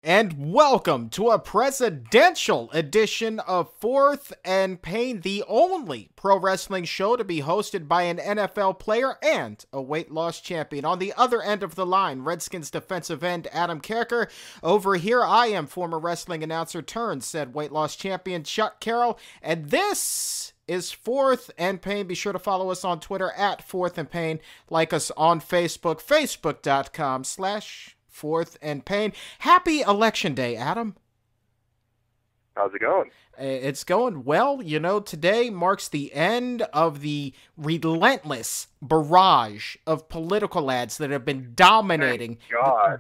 And welcome to a presidential edition of Fourth and Pain, the only pro wrestling show to be hosted by an NFL player and a weight loss champion. On the other end of the line, Redskins defensive end Adam Carriker. Over here, I am former wrestling announcer turned said weight loss champion Chuck Carroll. And this is Fourth and Pain. Be sure to follow us on Twitter at Fourth and Pain. Like us on Facebook, facebook.com/Fourth and Pain. Happy Election Day, Adam. How's it going? It's going well. You know, today marks the end of the relentless barrage of political ads that have been dominating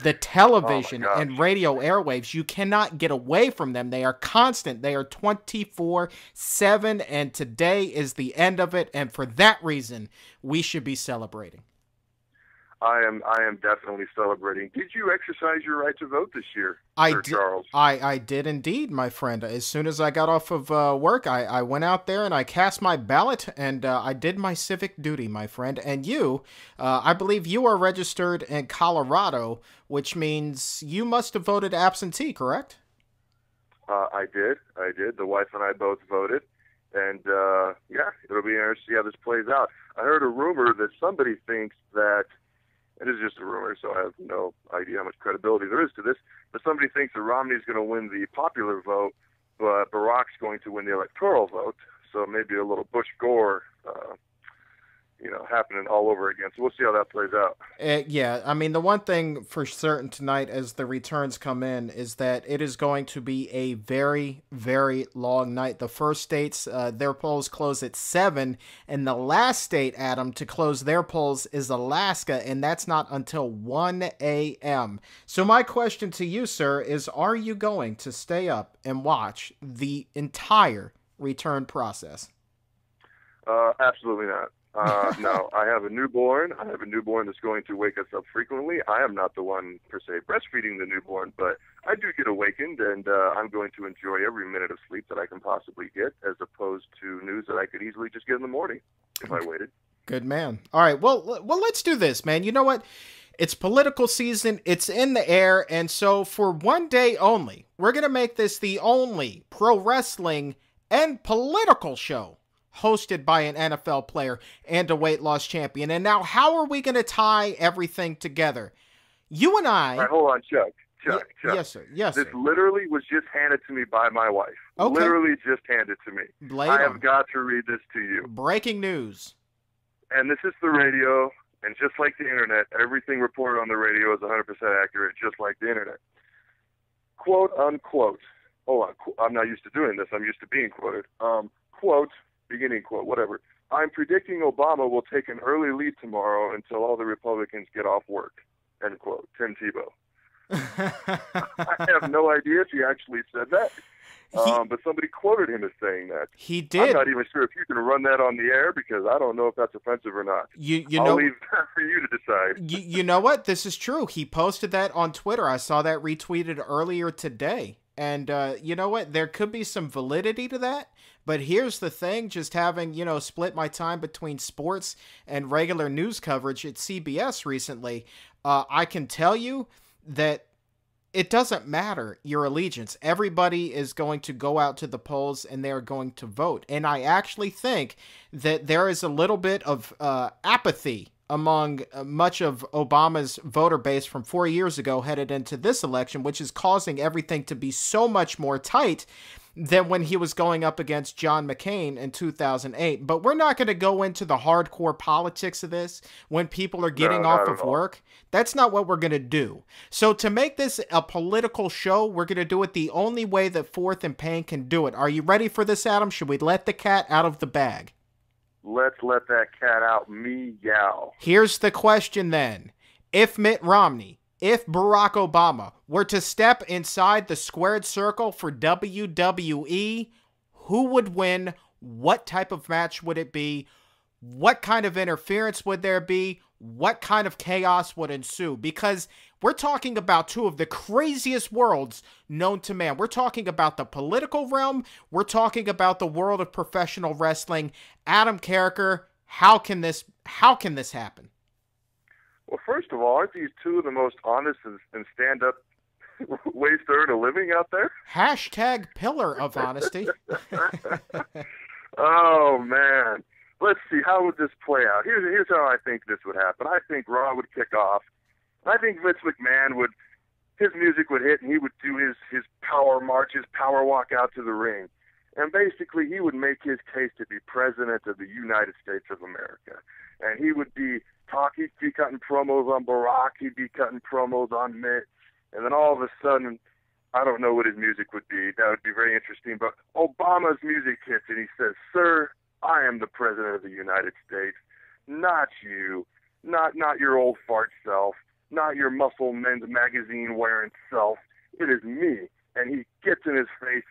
the television and radio airwaves. You cannot get away from them. They are constant. They are 24/7, and today is the end of it. And for that reason, we should be celebrating. I am definitely celebrating. Did you exercise your right to vote this year, Charles? I did indeed, my friend. As soon as I got off of work, I went out there and I cast my ballot, and I did my civic duty, my friend. And you, I believe you are registered in Colorado, which means you must have voted absentee, correct? I did. The wife and I both voted. And, yeah, it'll be interesting to see how this plays out. I heard a rumor that somebody thinks that, it is just a rumor, so I have no idea how much credibility there is to this, but somebody thinks that Romney's going to win the popular vote, but Barack's going to win the electoral vote, so maybe a little Bush-Gore, happening all over again. So we'll see how that plays out. Yeah, I mean, the one thing for certain tonight as the returns come in is that it is going to be a very, very long night. The first states, their polls close at 7, and the last state, Adam, to close their polls is Alaska, and that's not until 1 a.m. So my question to you, sir, is are you going to stay up and watch the entire return process? Absolutely not. No, I have a newborn. That's going to wake us up frequently. I am not the one, per se, breastfeeding the newborn, but I do get awakened, and I'm going to enjoy every minute of sleep that I can possibly get, as opposed to news that I could easily just get in the morning if I waited. Good man. All right, well, let's do this, man. You know what? It's political season. It's in the air, and so for one day only, we're going to make this the only pro wrestling and political show hosted by an NFL player and a weight loss champion. And now, how are we going to tie everything together? You and I... All right, hold on, Chuck. Yes, sir. Yes, This sir. literally was just handed to me by my wife. Okay. Literally just handed to me. I have got to read this to you. Breaking news. And this is the radio, and just like the internet, everything reported on the radio is 100% accurate, just like the internet. Quote, unquote. Hold on. I'm not used to doing this. I'm used to being quoted. Quote, beginning quote, whatever. I'm predicting Obama will take an early lead tomorrow until all the Republicans get off work. End quote. Tim Tebow. I have no idea if he actually said that. But somebody quoted him as saying that. He did. I'm not even sure if you can run that on the air, because I don't know if that's offensive or not. I'll leave that for you to decide. You know what? This is true. He posted that on Twitter. I saw that retweeted earlier today. And you know what? There could be some validity to that. But here's the thing, just having, split my time between sports and regular news coverage at CBS recently, I can tell you that it doesn't matter your allegiance. Everybody is going to go out to the polls and they're going to vote. And I actually think that there is a little bit of apathy among much of Obama's voter base from 4 years ago headed into this election, which is causing everything to be so much more tight than when he was going up against John McCain in 2008. But we're not going to go into the hardcore politics of this when people are getting off of work. That's not what we're going to do. So to make this a political show, we're going to do it the only way that Fourth and Pain can do it. Are you ready for this, Adam? Should we let the cat out of the bag? Let's let that cat out, meow. Here's the question then. If Mitt Romney, if Barack Obama were to step inside the squared circle for WWE, who would win? What type of match would it be? What kind of interference would there be? What kind of chaos would ensue? Because we're talking about two of the craziest worlds known to man. We're talking about the political realm. We're talking about the world of professional wrestling. Adam Carriker, how can this happen? Well, first of all, aren't these two of the most honest and stand-up, waste their earn a living out there? Hashtag pillar of honesty. Oh, man. Let's see. How would this play out? Here's how I think this would happen. I think Raw would kick off. I think Vince McMahon his music would hit, and he would do his power march, his power walk out to the ring. And basically, he would make his case to be president of the United States of America. And he would be talking, he'd be cutting promos on Barack, he'd be cutting promos on Mitt. And then all of a sudden, I don't know what his music would be. That would be very interesting. But Obama's music hits, and he says, "Sir, I am the president of the United States, not you, not your old fart self, not your Muscle Men's magazine wearing self. It is me." And he gets in his face,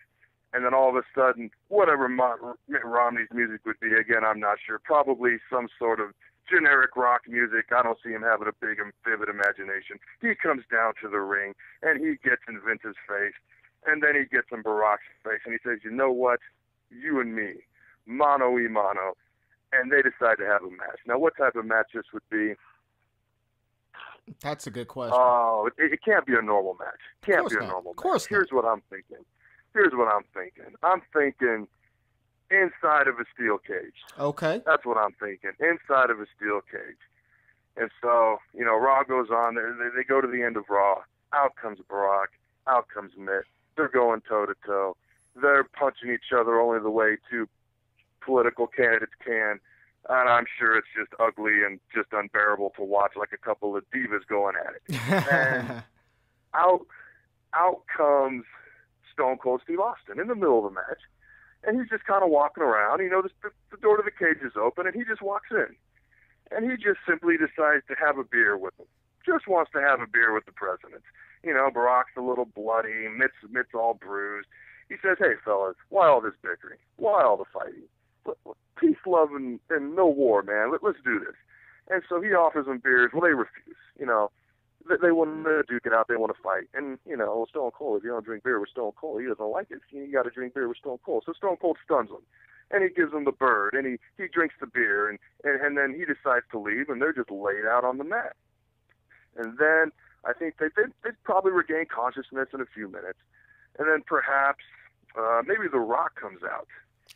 and then all of a sudden, whatever Mitt Romney's music would be, again, I'm not sure, probably some sort of generic rock music. I don't see him having a big and vivid imagination. He comes down to the ring, and he gets in Vince's face, and then he gets in Barack's face, and he says, "You know what? You and me, mano y mano." And they decide to have a match. Now, what type of match this would be? That's a good question. Oh, it can't be a normal match. Can't be a normal match. Of course not. Here's what I'm thinking. I'm thinking inside of a steel cage. Okay. That's what I'm thinking. Inside of a steel cage. And so, Raw goes on. They go to the end of Raw. Out comes Barack. Out comes Mitt. They're going toe-to-toe. They're punching each other only the way two political candidates can. And I'm sure it's just ugly and just unbearable to watch, like a couple of divas going at it. And out comes Stone Cold Steve Austin in the middle of the match. And he's just kind of walking around. The door to the cage is open, and he just walks in. And he just simply decides to have a beer with them. Just wants to have a beer with the president. Barack's a little bloody. Mitt's all bruised. He says, "Hey, fellas, why all this bickering? Why all the fighting? Peace, love, and no war, man. Let's do this." And so he offers them beers. Well, they refuse. They want to duke it out. They want to fight. And, Stone Cold, if you don't drink beer with Stone Cold, he doesn't like it. You got to drink beer with Stone Cold. So Stone Cold stuns him. And he gives him the bird. And he drinks the beer. And then he decides to leave. And they're just laid out on the mat. And then I think they'd probably regain consciousness in a few minutes. And then perhaps maybe The Rock comes out.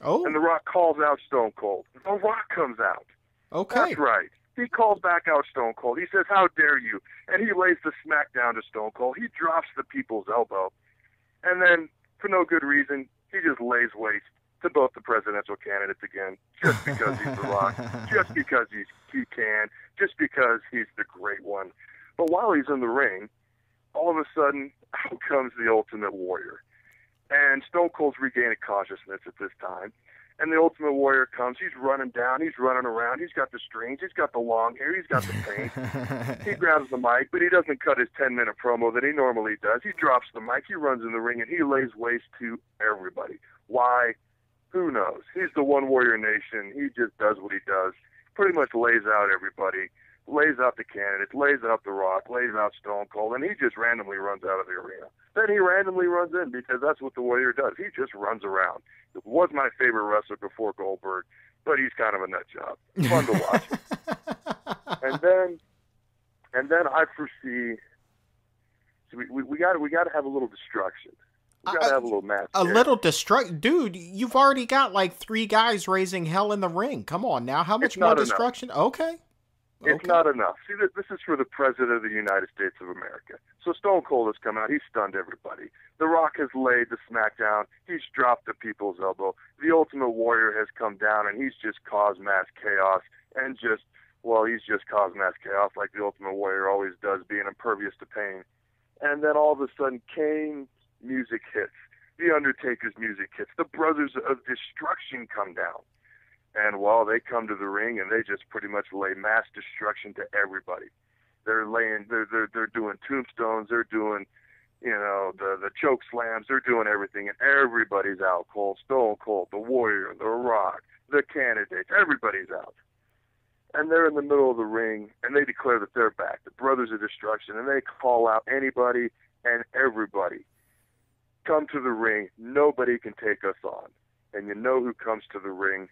Oh. And The Rock calls out Stone Cold. The Rock comes out. Okay. That's right. He calls back out Stone Cold. He says, "How dare you?" And he lays the smack down to Stone Cold. He drops the people's elbow. And then, for no good reason, he just lays waste to both the presidential candidates again, just because he's The Rock, just because he can, just because he's the great one. But while he's in the ring, all of a sudden, out comes the Ultimate Warrior. And Stone Cold's regaining consciousness at this time. And the Ultimate Warrior comes. He's running down. He's running around. He's got the strings. He's got the long hair. He's got the paint. He grabs the mic, but he doesn't cut his 10-minute promo that he normally does. He drops the mic. He runs in the ring, and he lays waste to everybody. Why? Who knows? He's the One Warrior Nation. He just does what he does. Pretty much lays out everybody. Lays out the candidates. Lays out The Rock. Lays out Stone Cold. And he just randomly runs out of the arena. Then he randomly runs in because that's what the Warrior does. He just runs around. It was my favorite wrestler before Goldberg, but he's kind of a nut job. Fun to watch. and then I foresee we got to have a little destruction. We got to have a little match. Little destruction, dude. You've already got like 3 guys raising hell in the ring. Come on now, how much more destruction? Okay. It's not enough. See, this is for the President of the United States of America. So Stone Cold has come out. He's stunned everybody. The Rock has laid the smackdown. He's dropped the people's elbow. The Ultimate Warrior has come down, and he's just caused mass chaos. And he's just caused mass chaos like the Ultimate Warrior always does, being impervious to pain. And then all of a sudden, Kane's music hits. The Undertaker's music hits. The Brothers of Destruction come down. And they come to the ring, and they just pretty much lay mass destruction to everybody. They're doing tombstones. They're doing, the choke slams. They're doing everything, and everybody's out cold. Stone Cold, the Warrior, the Rock, the candidates. Everybody's out. And they're in the middle of the ring, and they declare that they're back, the Brothers of Destruction, and they call out anybody and everybody. Come to the ring. Nobody can take us on. And you know who comes to the ring?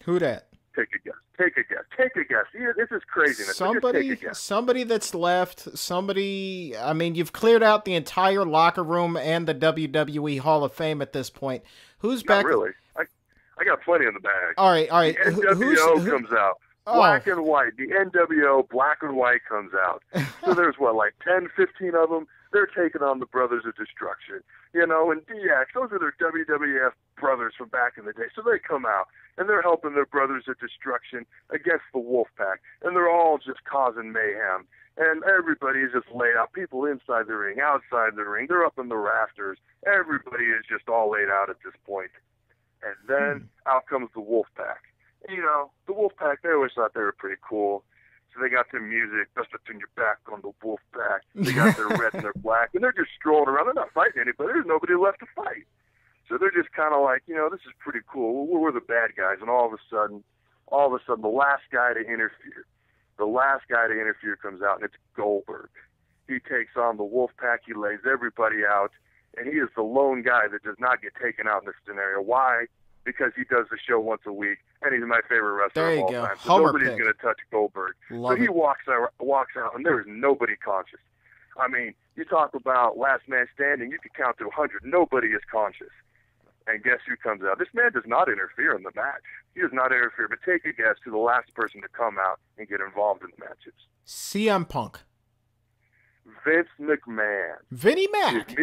Who that? Take a guess. Take a guess. Take a guess. Yeah, this is craziness. Somebody that's left. Somebody. I mean, you've cleared out the entire locker room and the WWE Hall of Fame at this point. Who's back? Not really. I got plenty in the bag. All right. The NWO comes out. Black and white. The NWO black and white comes out. So there's like 10, 15 of them. They're taking on the Brothers of Destruction. And DX, those are their WWF brothers from back in the day. So they come out, and they're helping their Brothers of Destruction against the Wolfpack. And they're all just causing mayhem. And everybody is just laid out. People inside the ring, outside the ring. They're up in the rafters. Everybody is just all laid out at this point. And then out comes the Wolfpack. The Wolfpack, they always thought they were pretty cool. So they got their music, Best to Turn Your Back on the Wolfpack. They got their red and their black. And they're just strolling around. They're not fighting anybody. There's nobody left to fight. So they're just kind of like, this is pretty cool. We're the bad guys. And all of a sudden, the last guy to interfere. The last guy to interfere comes out, and it's Goldberg. He takes on the Wolfpack. He lays everybody out. And he is the lone guy that does not get taken out in this scenario. Why? Because he does the show once a week, and he's my favorite wrestler of all time. So nobody's going to touch Goldberg. So he walks out, and there is nobody conscious. I mean, you talk about last man standing, you can count to 100. Nobody is conscious. And guess who comes out? This man does not interfere in the match. He does not interfere, but take a guess who the last person to come out and get involved in the matches. CM Punk. Vince McMahon. Vinnie Mac. His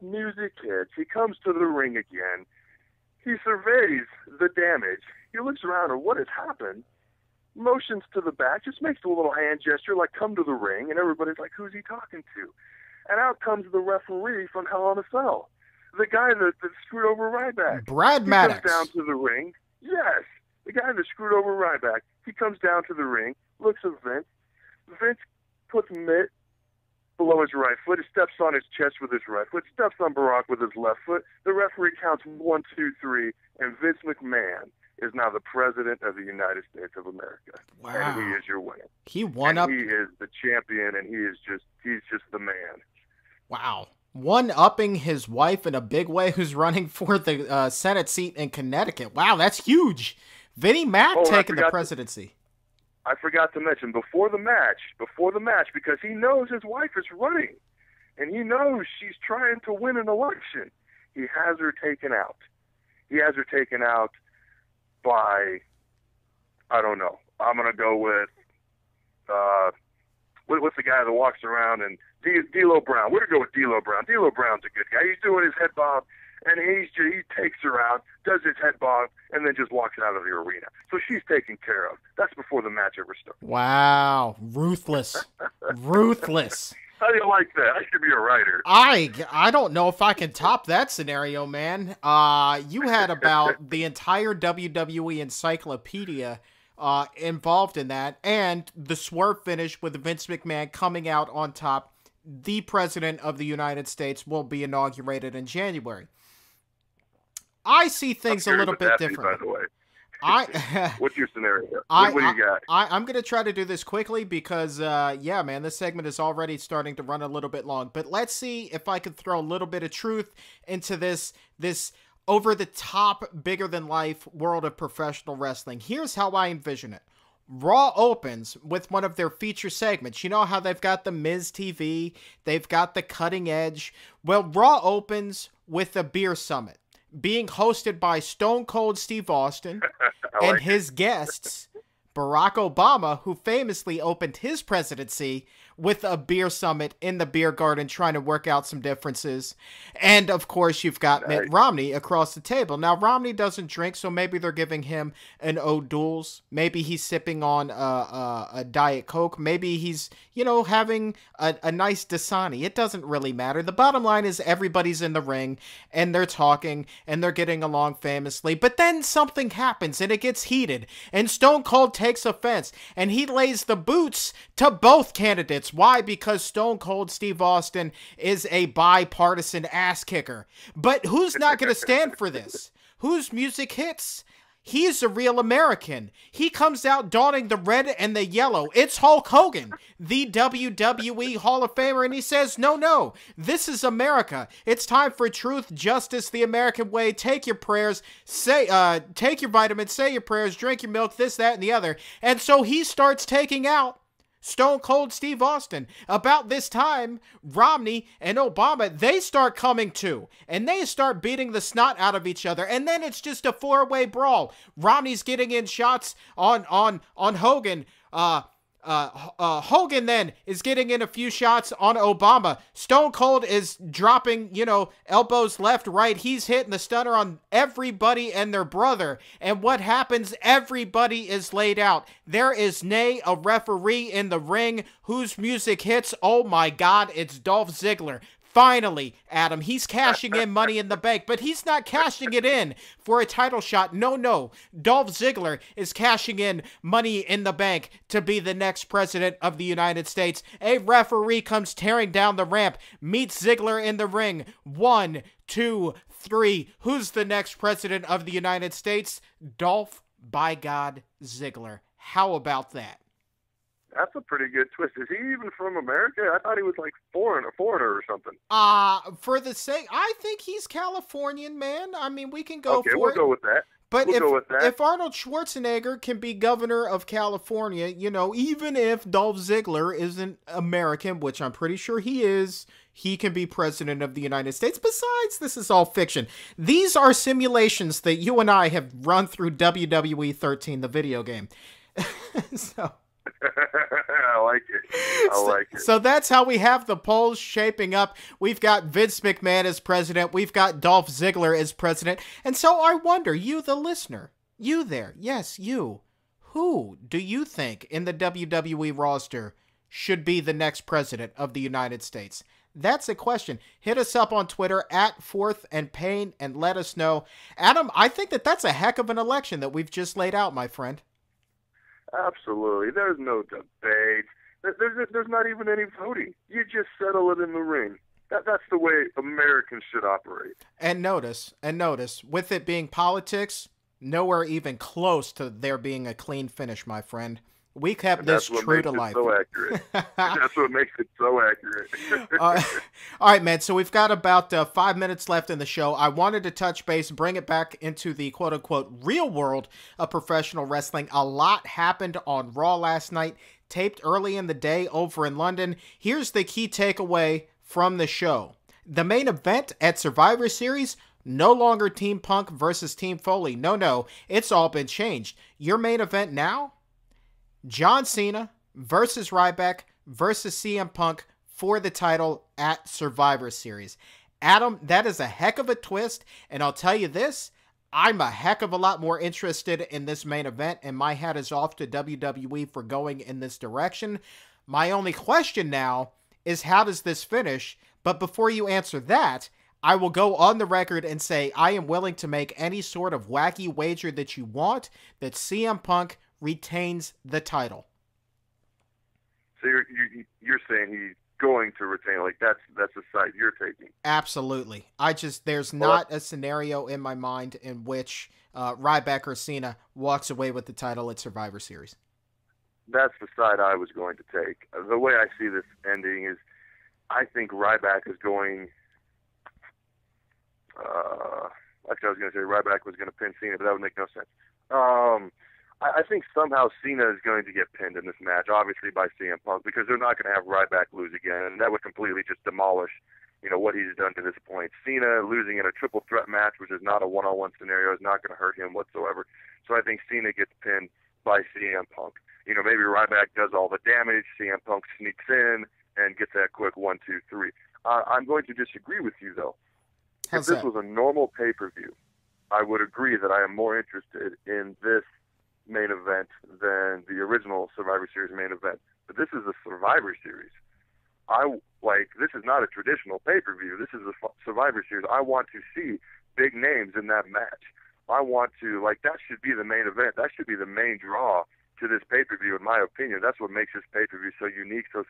music hits. He comes to the ring again. He surveys the damage. He looks around and what has happened, motions to the back, just makes a little hand gesture like, come to the ring, and everybody's like, who's he talking to? And out comes the referee from Hell in a Cell, the guy that screwed over Ryback. Brad Maddox. He comes down to the ring. Yes, the guy that screwed over Ryback. He comes down to the ring, looks at Vince. Vince puts Mitt below his right foot. He steps on his chest with his right foot, steps on Barack with his left foot. The referee counts 1, 2, 3, and Vince McMahon is now the president of the United States of America. Wow. And he is your winner. He won up. He is the champion, and he's just the man. Wow. One-upping his wife in a big way, who's running for the Senate seat in Connecticut. Wow, that's huge. Vinnie Mac taking the presidency. I forgot to mention, before the match, because he knows his wife is running, and he knows she's trying to win an election, he has her taken out. He has her taken out by, I don't know, I'm going to go with, what's the guy that walks around, and D'Lo Brown. We're going to go with D'Lo Brown. D'Lo Brown's a good guy. He's doing his head bob, and he takes her out, does his head bob, and then just walks out of the arena. So she's taken care of. That's before the match ever starts. Wow. Ruthless. Ruthless. How do you like that? I should be a writer. I don't know if I can top that scenario, man. You had about the entire WWE encyclopedia involved in that, and the swerve finish with Vince McMahon coming out on top. The president of the United States will be inaugurated in January. I see things a little bit different. By the way, what's your scenario? What do you got? I'm going to try to do this quickly because, yeah, man, this segment is already starting to run a little bit long. But let's see if I can throw a little bit of truth into this over-the-top, bigger-than-life world of professional wrestling. Here's how I envision it. Raw opens with one of their feature segments. You know how they've got the Miz TV, they've got the Cutting Edge. Well, Raw opens with a beer summit being hosted by Stone Cold Steve Austin and his guests, Barack Obama, who famously opened his presidency with a beer summit in the beer garden trying to work out some differences. And, of course, you've got Mitt Romney across the table. Now, Romney doesn't drink, so maybe they're giving him an O'Doul's. Maybe he's sipping on a Diet Coke. Maybe he's, having a nice Dasani. It doesn't really matter. The bottom line is everybody's in the ring, and they're talking, and they're getting along famously. But then something happens, and it gets heated, and Stone Cold takes offense, and he lays the boots to both candidates. Why? Because Stone Cold Steve Austin is a bipartisan ass kicker. But who's not going to stand for this? Whose music hits? He's a real American. He comes out donning the red and the yellow. It's Hulk Hogan, the WWE Hall of Famer, and he says, no, this is America. It's time for truth, justice, the American way. Take your prayers, take your vitamins, say your prayers, drink your milk, this, that, and the other. And so he starts taking out Stone Cold Steve Austin. About this time, Romney and Obama, they start coming to, and they start beating the snot out of each other, and then it's just a four-way brawl. Romney's getting in shots on Hogan. Hogan then is getting in a few shots on Obama. Stone Cold is dropping, elbows left, right. He's hitting the stunner on everybody and their brother. And what happens? Everybody is laid out. There is a referee in the ring whose music hits. Oh my God, it's Dolph Ziggler. Finally, Adam, he's cashing in Money in the Bank, but he's not cashing it in for a title shot. No. Dolph Ziggler is cashing in Money in the Bank to be the next president of the United States. A referee comes tearing down the ramp, meets Ziggler in the ring. 1, 2, 3. Who's the next president of the United States? Dolph, by God, Ziggler. How about that? That's a pretty good twist. Is he even from America? I thought he was like a foreigner or something. For the sake, I think he's Californian, man. I mean, we can go for it. Okay, we'll go with that. But if Arnold Schwarzenegger can be governor of California, even if Dolph Ziggler isn't American, which I'm pretty sure he is, he can be president of the United States. Besides, this is all fiction. These are simulations that you and I have run through WWE 13, the video game. So... I like it. So that's how we have the polls shaping up. We've got Vince McMahon as president. We've got Dolph Ziggler as president. And so I wonder, you, the listener, you there, yes, you, who do you think in the WWE roster should be the next president of the United States? That's a question. Hit us up on Twitter at Fourth and Pain and let us know. Adam, I think that's a heck of an election that we've just laid out, my friend. Absolutely. There's no debate. There's not even any voting. You just settle it in the ring. That's the way Americans should operate. And notice, with it being politics, nowhere even close to there being a clean finish, my friend. We kept this true to life. So accurate. That's what makes it so accurate. All right, man. So we've got about 5 minutes left in the show. I wanted to touch base, bring it back into the quote-unquote real world of professional wrestling. A lot happened on Raw last night, taped early in the day over in London. Here's the key takeaway from the show. The main event at Survivor Series, no longer Team Punk versus Team Foley. No, it's all been changed. Your main event now? John Cena versus Ryback versus CM Punk for the title at Survivor Series. Adam, that is a heck of a twist, and I'll tell you this, I'm a heck of a lot more interested in this main event, and my hat is off to WWE for going in this direction. My only question now is, how does this finish? But before you answer that, I will go on the record and say I am willing to make any sort of wacky wager that you want that CM Punk retains the title. So you're saying he's going to retain? Like that's the side you're taking? Absolutely. There's not a scenario in my mind in which Ryback or Cena walks away with the title at Survivor Series. That's the side I was going to take. The way I see this ending is, I think Ryback is going. Actually, I was going to say Ryback was going to pin Cena, but that would make no sense. I think somehow Cena is going to get pinned in this match, obviously by CM Punk, because they're not going to have Ryback lose again, and that would completely just demolish, what he's done to this point. Cena losing in a triple threat match, which is not a one-on-one scenario, is not going to hurt him whatsoever. So I think Cena gets pinned by CM Punk. Maybe Ryback does all the damage, CM Punk sneaks in and gets that quick 1, 2, 3. I'm going to disagree with you, though. If this was a normal pay-per-view, I would agree that I am more interested in this main event than the original Survivor Series main event. But this is a Survivor Series. This is not a traditional pay-per-view. This is a Survivor Series. I want to see big names in that match. I want to, that should be the main event. That should be the main draw to this pay-per-view, in my opinion. That's what makes this pay-per-view so unique, so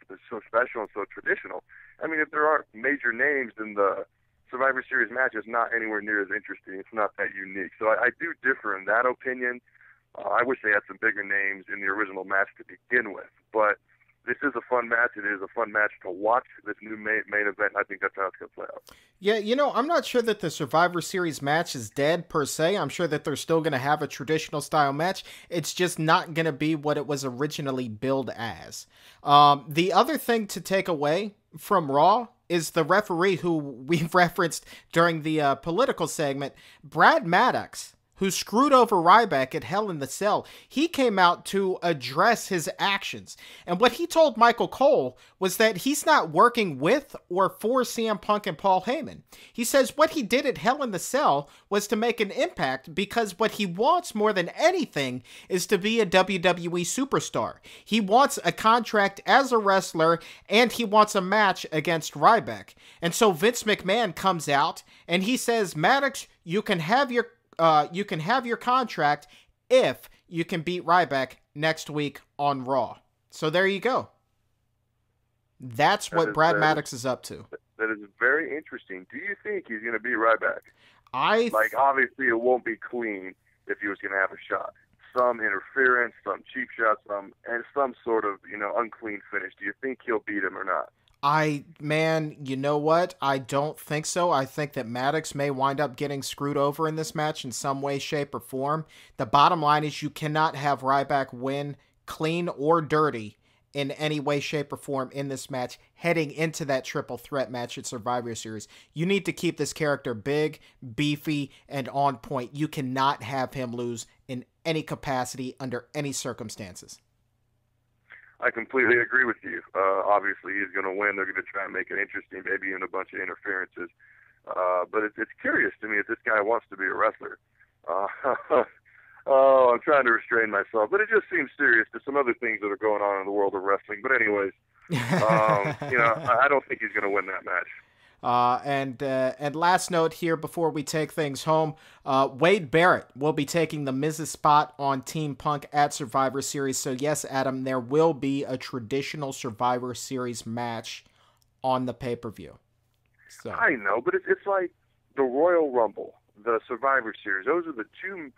special, and so traditional. I mean, if there aren't major names in the Survivor Series match is not anywhere near as interesting. It's not that unique. So I do differ in that opinion. I wish they had some bigger names in the original match to begin with. But this is a fun match. It is a fun match to watch, this new main event. I think that's how it's going to play out. Yeah, you know, I'm not sure that the Survivor Series match is dead per se. I'm sure that they're still going to have a traditional style match. It's just not going to be what it was originally billed as. The other thing to take away from Raw is the referee who we've referenced during the political segment, Brad Maddox, who screwed over Ryback at Hell in the Cell. He came out to address his actions. And what he told Michael Cole was that he's not working with or for CM Punk and Paul Heyman. He says what he did at Hell in the Cell was to make an impact because what he wants more than anything is to be a WWE superstar. He wants a contract as a wrestler and he wants a match against Ryback. And so Vince McMahon comes out and he says, Maddox, you can have your contract if you can beat Ryback next week on Raw. So there you go. That's what Brad Maddox is up to. That is very interesting. Do you think he's going to beat Ryback? Obviously it won't be clean if he was going to have a shot. Some interference, some cheap shots, and some sort of, unclean finish. Do you think he'll beat him or not? You know what? I don't think so. I think that Maddox may wind up getting screwed over in this match in some way, shape, or form. The bottom line is you cannot have Ryback win clean or dirty in any way, shape, or form in this match heading into that triple threat match at Survivor Series. You need to keep this character big, beefy, and on point. You cannot have him lose in any capacity under any circumstances. I completely agree with you. Obviously, he's going to win. They're going to try and make it interesting, maybe even a bunch of interferences. But it's curious to me if this guy wants to be a wrestler. I'm trying to restrain myself, but it just seems serious to some other things that are going on in the world of wrestling. But anyways, I don't think he's going to win that match. And last note here before we take things home, Wade Barrett will be taking the Miz's spot on Team Punk at Survivor Series. So yes, Adam, there will be a traditional Survivor Series match on the pay-per-view. So. I know, but it's like the Royal Rumble, the Survivor Series. Those are the two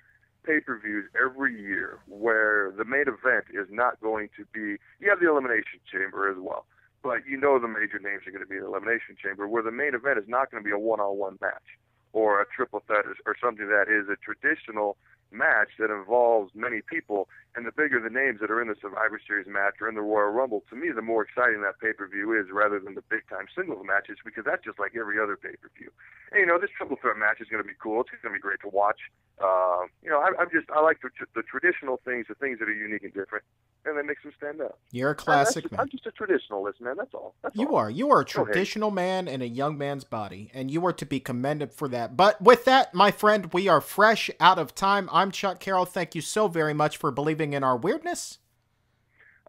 pay-per-views every year where the main event is not going to be, you have the Elimination Chamber as well. But the major names are going to be in the Elimination Chamber, where the main event is not going to be a one-on-one match or a triple threat or something that is a traditional match that involves many people. And the bigger the names that are in the Survivor Series match or in the Royal Rumble, to me, the more exciting that pay-per-view is rather than the big-time singles matches, because that's just like every other pay-per-view. And, this triple threat match is going to be cool. It's going to be great to watch. I like the traditional things, the things that are unique and different, and that makes them stand out. You're a classic man. I'm just a traditionalist, man. That's all. You are a traditional man in a young man's body, and you are to be commended for that. But with that, my friend, we are fresh out of time. I'm Chuck Carroll. Thank you so very much for believing in our weirdness.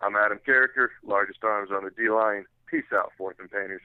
I'm Adam Carriker, largest arms on the D-line. Peace out, Fourth and Painters.